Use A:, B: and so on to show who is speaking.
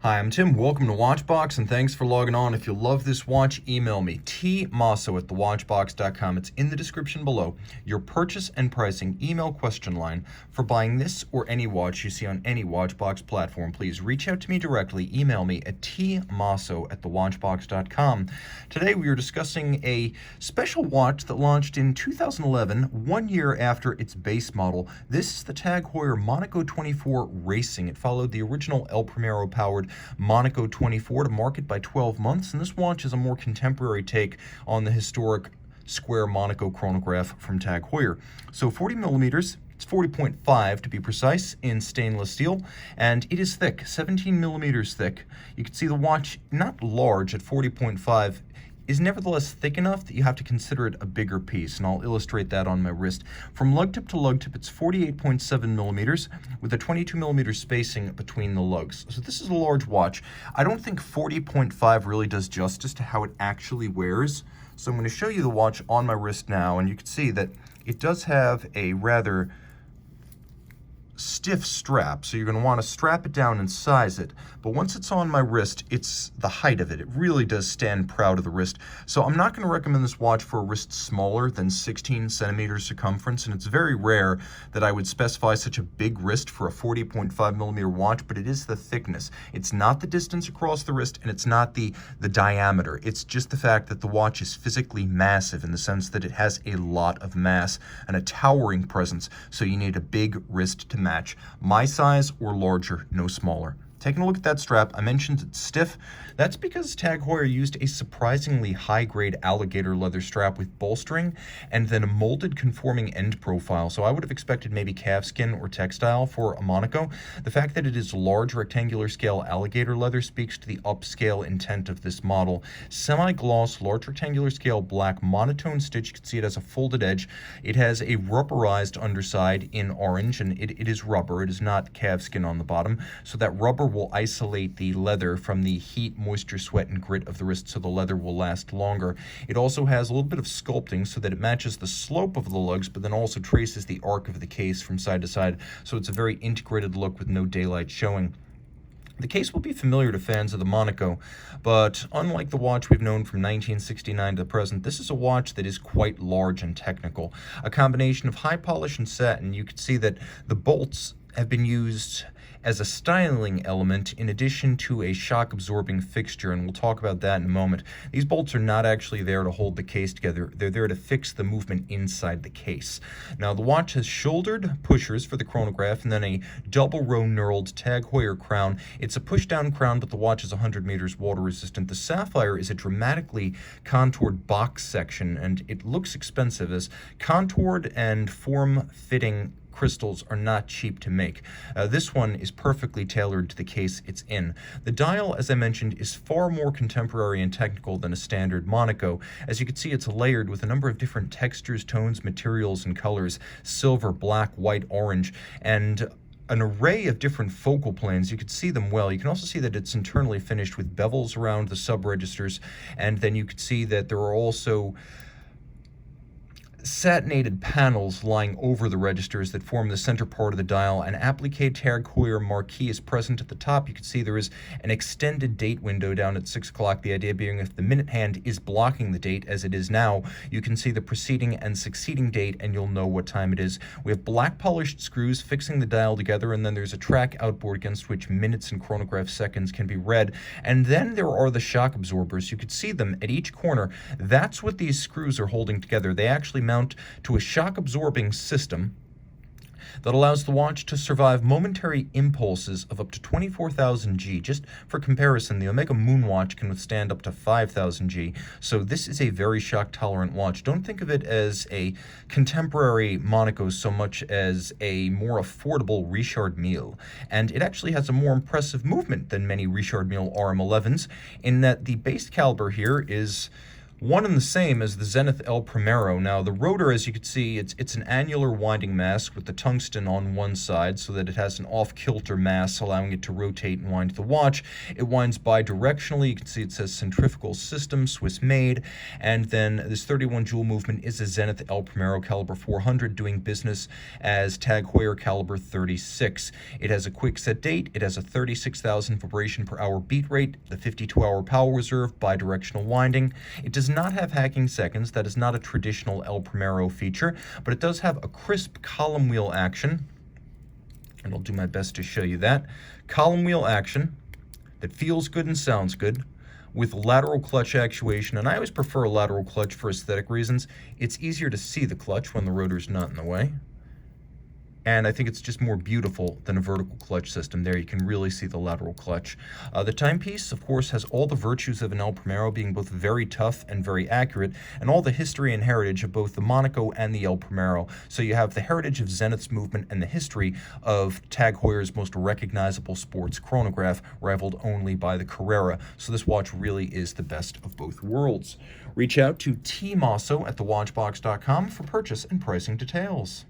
A: Hi, I'm Tim. Welcome to Watchbox, and thanks for logging on. If you love this watch, email me, tmosso@thewatchbox.com. It's in the description below. Your purchase and pricing email question line for buying this or any watch you see on any Watchbox platform. Please reach out to me directly. Email me at tmosso@thewatchbox.com. Today we are discussing a special watch that launched in 2011, 1 year after its base model. This is the TAG Heuer Monaco 24 Racing. It followed the original El Primero powered Monaco 24 to market by 12 months, and this watch is a more contemporary take on the historic square Monaco chronograph from TAG Heuer. So 40 millimeters, it's 40.5 to be precise, in stainless steel, and it is thick, 17 millimeters thick. You can see the watch, not large at 40.5, is nevertheless thick enough that you have to consider it a bigger piece, and I'll illustrate that on my wrist. From lug tip to lug tip, it's 48.7 millimeters with a 22 millimeter spacing between the lugs. So this is a large watch. I don't think 40.5 really does justice to how it actually wears. So I'm going to show you the watch on my wrist now, and you can see that it does have a rather stiff strap, so you're going to want to strap it down and size it. But once it's on my wrist, it's the height of it. It really does stand proud of the wrist. So I'm not going to recommend this watch for a wrist smaller than 16 centimeters circumference, and it's very rare that I would specify such a big wrist for a 40.5 millimeter watch, but it is the thickness. It's not the distance across the wrist, and it's not the diameter. It's just the fact that the watch is physically massive in the sense that it has a lot of mass and a towering presence, so you need a big wrist to match my size or larger, no smaller. Taking a look at that strap, I mentioned it's stiff. That's because TAG Heuer used a surprisingly high-grade alligator leather strap with bolstering and then a molded conforming end profile. So I would have expected maybe calfskin or textile for a Monaco. The fact that it is large rectangular scale alligator leather speaks to the upscale intent of this model. Semi-gloss, large rectangular scale black monotone stitch. You can see it has a folded edge. It has a rubberized underside in orange, and it is rubber. It is not calfskin on the bottom. So that rubber will isolate the leather from the heat, moisture, sweat, and grit of the wrist, so the leather will last longer. It also has a little bit of sculpting so that it matches the slope of the lugs, but then also traces the arc of the case from side to side, so it's a very integrated look with no daylight showing. The case will be familiar to fans of the Monaco, but unlike the watch we've known from 1969 to the present, this is a watch that is quite large and technical. A combination of high polish and satin. You can see that the bolts have been used as a styling element in addition to a shock-absorbing fixture, and we'll talk about that in a moment. These bolts are not actually there to hold the case together. They're there to fix the movement inside the case. Now, the watch has shouldered pushers for the chronograph and then a double-row knurled TAG Heuer crown. It's a push-down crown, but the watch is 100 meters water-resistant. The sapphire is a dramatically contoured box section, and it looks expensive, as contoured and form-fitting crystals are not cheap to make. This one is perfectly tailored to the case it's in. The dial, as I mentioned, is far more contemporary and technical than a standard Monaco. As you can see, it's layered with a number of different textures, tones, materials, and colors: silver, black, white, orange, and an array of different focal planes. You can see them well. You can also see that it's internally finished with bevels around the sub-registers, and then you can see that there are also satinated panels lying over the registers that form the center part of the dial. An applique TAG Heuer marquee is present at the top. You can see there is an extended date window down at 6 o'clock, the idea being if the minute hand is blocking the date, as it is now, you can see the preceding and succeeding date and you'll know what time it is. We have black polished screws fixing the dial together, and then there's a track outboard against which minutes and chronograph seconds can be read. And then there are the shock absorbers. You could see them at each corner. That's what these screws are holding together. They actually mount to a shock-absorbing system that allows the watch to survive momentary impulses of up to 24,000 G. Just for comparison, the Omega Moon watch can withstand up to 5,000 G, so this is a very shock-tolerant watch. Don't think of it as a contemporary Monaco so much as a more affordable Richard Mille, and it actually has a more impressive movement than many Richard Mille RM11s, in that the base caliber here is One and the same as the Zenith El Primero. Now, the rotor, as you can see, it's an annular winding mass with the tungsten on one side so that it has an off-kilter mass, allowing it to rotate and wind the watch. It winds bidirectionally. You can see it says centrifugal system, Swiss made. And then this 31 joule movement is a Zenith El Primero caliber 400 doing business as TAG Heuer caliber 36. It has a quick set date. It has a 36,000 vibration per hour beat rate, the 52-hour power reserve, bidirectional winding. It does not have hacking seconds. That is not a traditional El Primero feature, but it does have a crisp column wheel action, and I'll do my best to show you that. Column wheel action that feels good and sounds good with lateral clutch actuation, and I always prefer a lateral clutch for aesthetic reasons. It's easier to see the clutch when the rotor's not in the way. And I think it's just more beautiful than a vertical clutch system. There you can really see the lateral clutch. The timepiece, of course, has all the virtues of an El Primero, being both very tough and very accurate, and all the history and heritage of both the Monaco and the El Primero. So you have the heritage of Zenith's movement and the history of TAG Heuer's most recognizable sports chronograph, rivaled only by the Carrera. So this watch really is the best of both worlds. Reach out to Team Mosso at thewatchbox.com for purchase and pricing details.